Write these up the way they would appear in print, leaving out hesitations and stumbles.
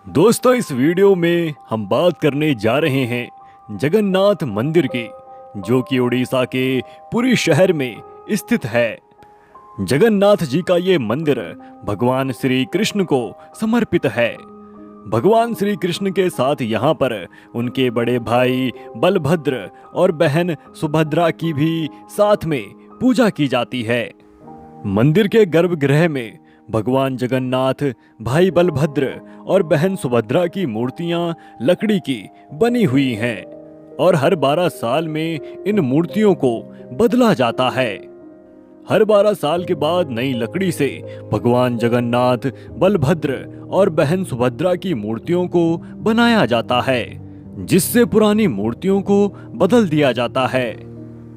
दोस्तों, इस वीडियो में हम बात करने जा रहे हैं जगन्नाथ मंदिर की, जो कि उड़ीसा के पुरी शहर में स्थित है। जगन्नाथ जी का ये मंदिर भगवान श्री कृष्ण को समर्पित है। भगवान श्री कृष्ण के साथ यहाँ पर उनके बड़े भाई बलभद्र और बहन सुभद्रा की भी साथ में पूजा की जाती है। मंदिर के गर्भगृह में भगवान जगन्नाथ, भाई बलभद्र और बहन सुभद्रा की मूर्तियां लकड़ी की बनी हुई हैं और हर 12 साल में इन मूर्तियों को बदला जाता है। हर 12 साल के बाद नई लकड़ी से भगवान जगन्नाथ, बलभद्र और बहन सुभद्रा की मूर्तियों को बनाया जाता है, जिससे पुरानी मूर्तियों को बदल दिया जाता है।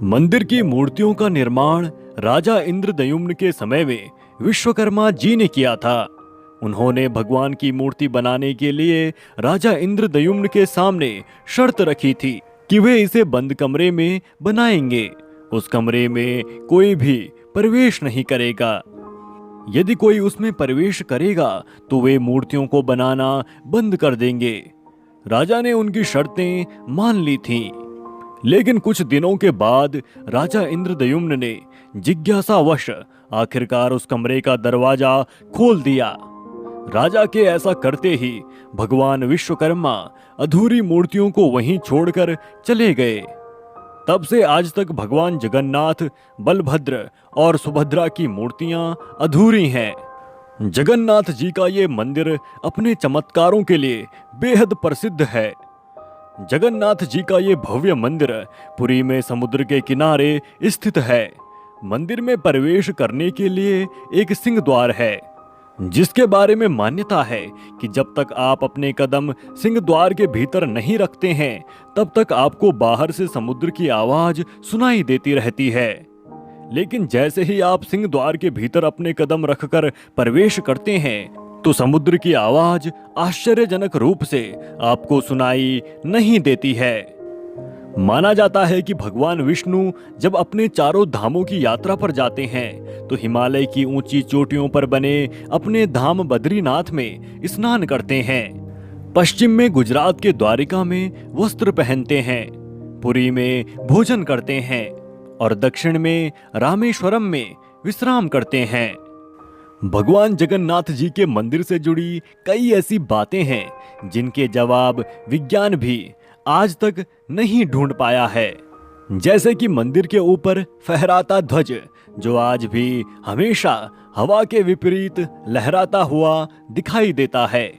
मंदिर की मूर्तियों का निर्माण राजा इंद्रद्युम्न के समय में विश्वकर्मा जी ने किया था। उन्होंने भगवान की मूर्ति बनाने के लिए राजा इंद्रद्युम्न के सामने शर्त रखी थी कि वे इसे बंद कमरे में बनाएंगे। उस कमरे में कोई भी प्रवेश नहीं करेगा। यदि कोई उसमें प्रवेश करेगा तो वे मूर्तियों को बनाना बंद कर देंगे। राजा ने उनकी शर्तें मान ली थीं। लेकिन कुछ दिनों के बाद राजा इंद्रद्युम्न ने जिज्ञासावश आखिरकार उस कमरे का दरवाजा खोल दिया। राजा के ऐसा करते ही भगवान विश्वकर्मा अधूरी मूर्तियों को वहीं छोड़कर चले गए। तब से आज तक भगवान जगन्नाथ, बलभद्र और सुभद्रा की मूर्तियां अधूरी हैं। जगन्नाथ जी का ये मंदिर अपने चमत्कारों के लिए बेहद प्रसिद्ध है। जगन्नाथ जी का ये भव्य मंदिर पुरी में समुद्र के किनारे स्थित है। मंदिर में प्रवेश करने के लिए एक सिंह द्वार है, जिसके बारे में मान्यता है कि जब तक आप अपने कदम सिंह द्वार के भीतर नहीं रखते हैं, तब तक आपको बाहर से समुद्र की आवाज सुनाई देती रहती है। लेकिन जैसे ही आप सिंह द्वार के भीतर अपने कदम रखकर प्रवेश करते हैं, तो समुद्र की आवाज आश्चर्यजनक रूप से आपको सुनाई नहीं देती है। माना जाता है कि भगवान विष्णु जब अपने चारों धामों की यात्रा पर जाते हैं, तो हिमालय की ऊंची चोटियों पर बने अपने धाम बद्रीनाथ में स्नान करते हैं। पश्चिम में गुजरात के द्वारिका में वस्त्र पहनते हैं, पुरी में भोजन करते हैं और दक्षिण में रामेश्वरम में विश्राम करते हैं। भगवान जगन्नाथ जी के मंदिर से जुड़ी कई ऐसी बातें हैं जिनके जवाब विज्ञान भी आज तक नहीं ढूंढ पाया है। जैसे कि मंदिर के ऊपर फहराता ध्वज, जो आज भी हमेशा हवा के विपरीत लहराता हुआ दिखाई देता है।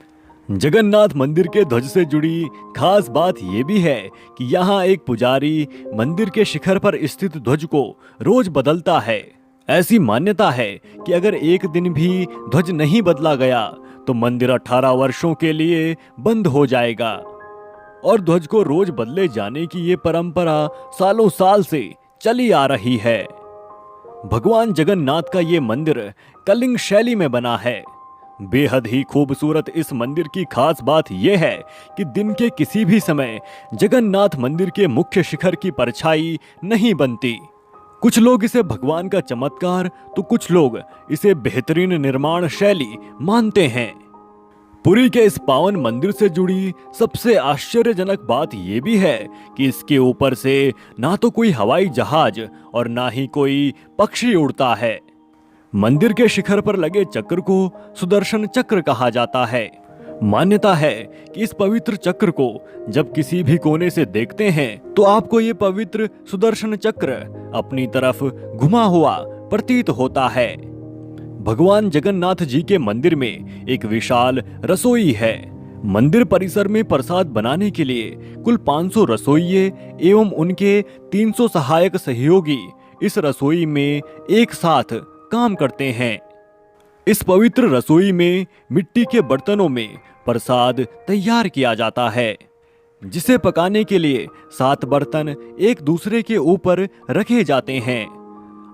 जगन्नाथ मंदिर के ध्वज से जुड़ी खास बात यह भी है कि यहाँ एक पुजारी मंदिर के शिखर पर स्थित ध्वज को रोज बदलता है। ऐसी मान्यता है कि अगर एक दिन भी ध्वज नहीं बदला गया तो मंदिर 18 वर्षों के लिए बंद हो जाएगा। और ध्वज को रोज बदले जाने की ये परंपरा सालों साल से चली आ रही है। भगवान जगन्नाथ का ये मंदिर कलिंग शैली में बना है। बेहद ही खूबसूरत इस मंदिर की खास बात यह है कि दिन के किसी भी समय जगन्नाथ मंदिर के मुख्य शिखर की परछाई नहीं बनती। कुछ लोग इसे भगवान का चमत्कार तो कुछ लोग इसे बेहतरीन निर्माण शैली मानते हैं। पुरी के इस पावन मंदिर से जुड़ी सबसे आश्चर्यजनक बात यह भी है कि इसके ऊपर से ना तो कोई हवाई जहाज और ना ही कोई पक्षी उड़ता है। मंदिर के शिखर पर लगे चक्र को सुदर्शन चक्र कहा जाता है। मान्यता है कि इस पवित्र चक्र को जब किसी भी कोने से देखते हैं तो आपको ये पवित्र सुदर्शन चक्र अपनी तरफ घुमा हुआ प्रतीत होता है। भगवान जगन्नाथ जी के मंदिर में एक विशाल रसोई है। मंदिर परिसर में प्रसाद बनाने के लिए कुल 500 रसोइये एवं उनके 300 सहायक सहयोगी इस रसोई में एक साथ काम करते हैं। इस पवित्र रसोई में मिट्टी के बर्तनों में प्रसाद तैयार किया जाता है, जिसे पकाने के लिए 7 बर्तन एक दूसरे के ऊपर रखे जाते हैं।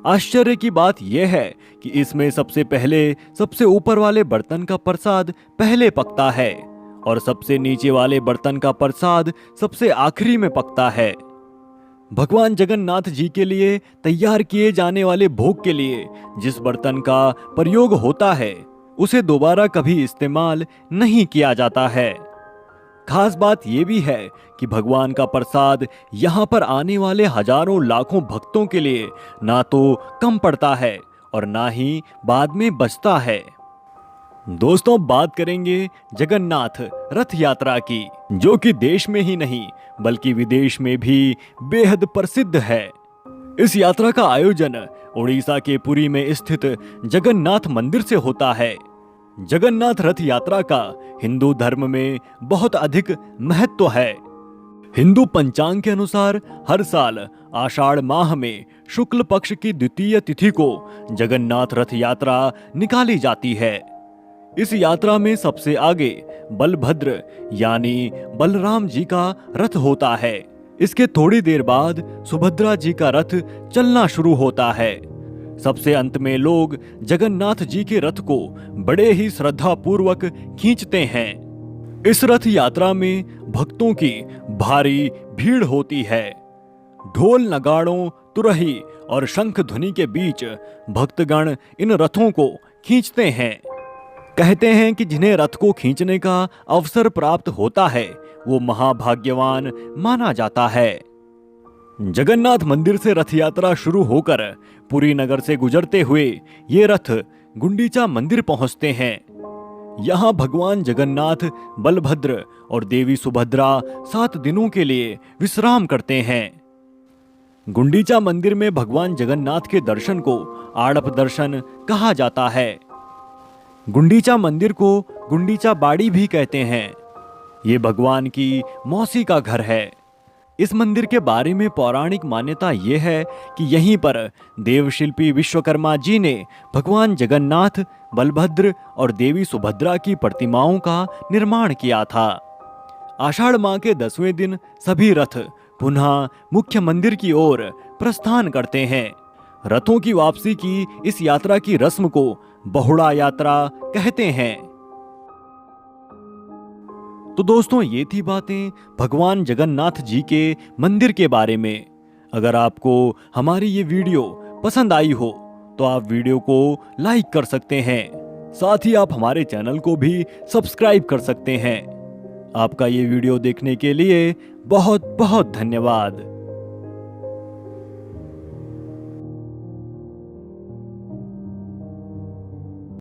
आश्चर्य की बात यह है कि इसमें सबसे पहले सबसे ऊपर वाले बर्तन का प्रसाद पहले पकता है और सबसे नीचे वाले बर्तन का प्रसाद सबसे आखिरी में पकता है। भगवान जगन्नाथ जी के लिए तैयार किए जाने वाले भोग के लिए जिस बर्तन का प्रयोग होता है उसे दोबारा कभी इस्तेमाल नहीं किया जाता है। खास बात यह भी है कि भगवान का प्रसाद यहाँ पर आने वाले हजारों लाखों भक्तों के लिए ना तो कम पड़ता है और ना ही बाद में बचता है। दोस्तों, बात करेंगे जगन्नाथ रथ यात्रा की, जो कि देश में ही नहीं बल्कि विदेश में भी बेहद प्रसिद्ध है। इस यात्रा का आयोजन उड़ीसा के पुरी में स्थित जगन्नाथ मंदिर से होता है। जगन्नाथ रथ यात्रा का हिंदू धर्म में बहुत अधिक महत्व है। हिंदू पंचांग के अनुसार हर साल आषाढ़ माह में शुक्ल पक्ष की द्वितीय तिथि को जगन्नाथ रथ यात्रा निकाली जाती है। इस यात्रा में सबसे आगे बलभद्र यानी बलराम जी का रथ होता है। इसके थोड़ी देर बाद सुभद्रा जी का रथ चलना शुरू होता है। सबसे अंत में लोग जगन्नाथ जी के रथ को बड़े ही श्रद्धा पूर्वक खींचते हैं। इस रथ यात्रा में भक्तों की भारी भीड़ होती है। ढोल नगाड़ों, तुरही और शंख ध्वनि के बीच भक्तगण इन रथों को खींचते हैं। कहते हैं कि जिन्हें रथ को खींचने का अवसर प्राप्त होता है वो महाभाग्यवान माना जाता है। जगन्नाथ मंदिर से रथ यात्रा शुरू होकर पुरी नगर से गुजरते हुए ये रथ गुंडीचा मंदिर पहुंचते हैं। यहाँ भगवान जगन्नाथ, बलभद्र और देवी सुभद्रा 7 दिनों के लिए विश्राम करते हैं। गुंडीचा मंदिर में भगवान जगन्नाथ के दर्शन को आड़प दर्शन कहा जाता है। गुंडीचा मंदिर को गुंडीचा बाड़ी भी कहते हैं। ये भगवान की मौसी का घर है। इस मंदिर के बारे में पौराणिक मान्यता ये है कि यहीं पर देवशिल्पी विश्वकर्मा जी ने भगवान जगन्नाथ, बलभद्र और देवी सुभद्रा की प्रतिमाओं का निर्माण किया था। आषाढ़ माह के 10वें दिन सभी रथ पुनः मुख्य मंदिर की ओर प्रस्थान करते हैं। रथों की वापसी की इस यात्रा की रस्म को बहुड़ा यात्रा कहते हैं। तो दोस्तों, ये थी बातें भगवान जगन्नाथ जी के मंदिर के बारे में। अगर आपको हमारी ये वीडियो पसंद आई हो तो आप वीडियो को लाइक कर सकते हैं। साथ ही आप हमारे चैनल को भी सब्सक्राइब कर सकते हैं। आपका ये वीडियो देखने के लिए बहुत बहुत धन्यवाद।